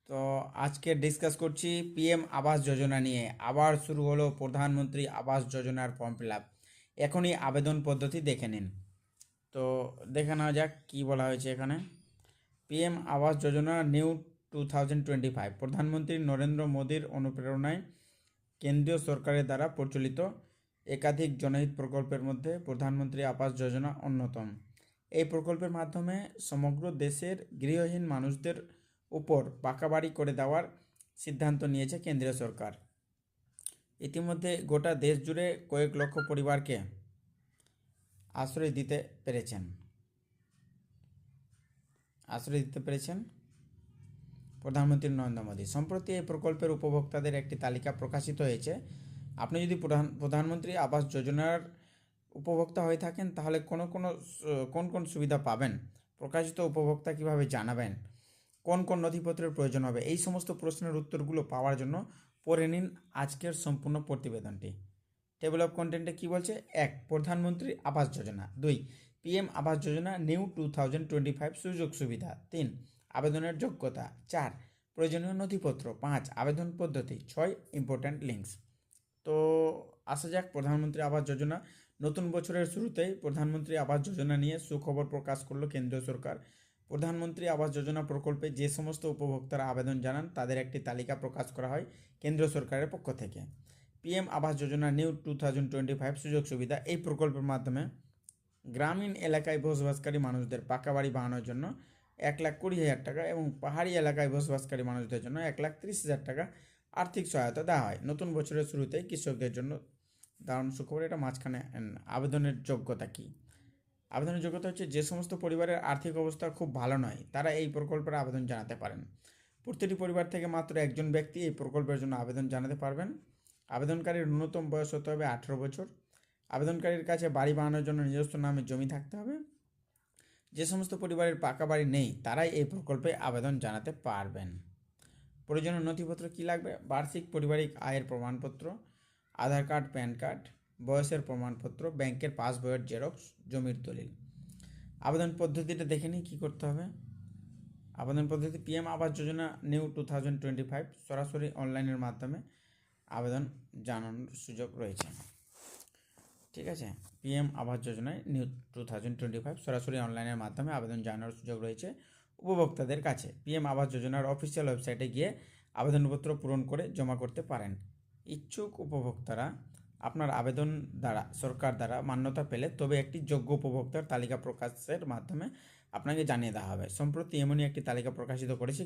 তো আজকে ডিসকাস করছি পিএম আবাস যোজনা নিয়ে। আবার শুরু হলো প্রধানমন্ত্রী আবাস যোজনার ফর্ম ফিল আপ। এখনই আবেদন পদ্ধতি দেখে নিন। তো দেখে নেওয়া যাক কী বলা হয়েছে এখানে। পিএম আবাস যোজনা নিউ 2025 প্রধানমন্ত্রী নরেন্দ্র মোদীর অনুপ্রেরণায় কেন্দ্রীয় সরকারের দ্বারা প্রচলিত একাধিক জনহিত প্রকল্পের মধ্যে প্রধানমন্ত্রী আবাস যোজনা অন্যতম। এই প্রকল্পের মাধ্যমে সমগ্র দেশের গৃহহীন মানুষদের উপর পাকা বাড়ি করে দেওয়ার সিদ্ধান্ত নিয়েছে কেন্দ্রীয় সরকার। ইতিমধ্যে গোটা দেশ জুড়ে কয়েক লক্ষ পরিবারকে আশ্রয় দিতে পেরেছেন প্রধানমন্ত্রী নরেন্দ্র মোদী। সম্প্রতি এই প্রকল্পের উপভোক্তাদের একটি তালিকা প্রকাশিত হয়েছে। আপনি যদি প্রধানমন্ত্রী আবাস যোজনার উপভোক্তা হয়ে থাকেন তাহলে কোন কোন সুবিধা পাবেন, প্রকাশিত উপভোক্তা কিভাবে জানাবেন, কোন কোন নথিপত্রের প্রয়োজন হবে, এই সমস্ত প্রশ্নের উত্তরগুলো পাওয়ার জন্য পড়ে নিন আজকের সম্পূর্ণ প্রতিবেদনটি। টেবিল অফ কন্টেন্টে কী বলছে? 1. প্রধানমন্ত্রী আবাস যোজনা। 2. পিএম আবাস যোজনা নিউ 2025 সুযোগ সুবিধা। 3. আবেদনের যোগ্যতা। 4. প্রয়োজনীয় নথিপত্র। 5. আবেদন পদ্ধতি। 6. Important links. তো আসা যাক প্রধানমন্ত্রী আবাস যোজনা। নতুন বছরের শুরুতেই প্রধানমন্ত্রী আবাস যোজনা নিয়ে সুখবর প্রকাশ করলো কেন্দ্রীয় সরকার। প্রধানমন্ত্রী আবাস যোজনা প্রকল্পে যে সমস্ত উপভোক্তারা আবেদন জানান তাদের একটি তালিকা প্রকাশ করা হয় কেন্দ্রীয় সরকারের পক্ষ থেকে। পিএম আবাস যোজনা নিউ 2025 সুযোগ সুবিধা। এই প্রকল্পের মাধ্যমে গ্রামীণ এলাকায় বসবাসকারী মানুষদের পাকা বাড়ি বানানোর জন্য 1,20,000 টাকা এবং পাহাড়ি এলাকায় বসবাসকারী মানুষদের জন্য 1,30,000 টাকা আর্থিক সহায়তা দেওয়া হয়। নতুন বছরের শুরুতেই কৃষকদের জন্য দারুণ সুখবর। এটা মাঝখানে আবেদনের যোগ্যতা কী? আবেদনের যোগ্যতা হচ্ছে যে সমস্ত পরিবারের আর্থিক অবস্থা খুব ভালো নয় তারা এই প্রকল্পের আবেদন জানাতে পারেন। প্রতিটি পরিবার থেকে মাত্র একজন ব্যক্তি এই প্রকল্পের জন্য আবেদন জানাতে পারবেন। আবেদনকারীর ন্যূনতম বয়স হতে হবে 18 বছর। আবেদনকারীর কাছে বাড়ি বানানোর জন্য নিজস্ব নামে জমি থাকতে হবে। যে সমস্ত পরিবারের পাকা বাড়ি নেই তারাই এই প্রকল্পে আবেদন জানাতে পারবেন। প্রয়োজনীয় নথিপত্র কী লাগবে? বার্ষিক পারিবারিক আয়ের প্রমাণপত্র, আধার কার্ড, প্যান কার্ড, বয়সের প্রমাণপত্র, ব্যাংকের পাসবইয়ের জেরক্স, জমির দলিল। আবেদন পদ্ধতিটা দেখে নিই কী করতে হবে। আবেদন পদ্ধতি পিএম আবাস যোজনা নিউ 2025 সরাসরি অনলাইনের মাধ্যমে আবেদন জানানোর সুযোগ রয়েছে। ঠিক আছে, পিএম আবাস যোজনায় নিউ 2025 সরাসরি অনলাইনের মাধ্যমে আবেদন জানানোর সুযোগ রয়েছে উপভোক্তাদের কাছে। পিএম আবাস যোজনার অফিসিয়াল ওয়েবসাইটে গিয়ে আবেদনপত্র পূরণ করে জমা করতে পারেন। ইচ্ছুক উপভোক্তারা আপনার আবেদন দ্বারা সরকার দ্বারা মান্যতা পেলে তবে একটি যোগ্য উপভোক্তার তালিকা প্রকাশের মাধ্যমে আপনাকে জানিয়ে দেওয়া হবে। সম্প্রতি এমনই একটি তালিকা প্রকাশিত করেছে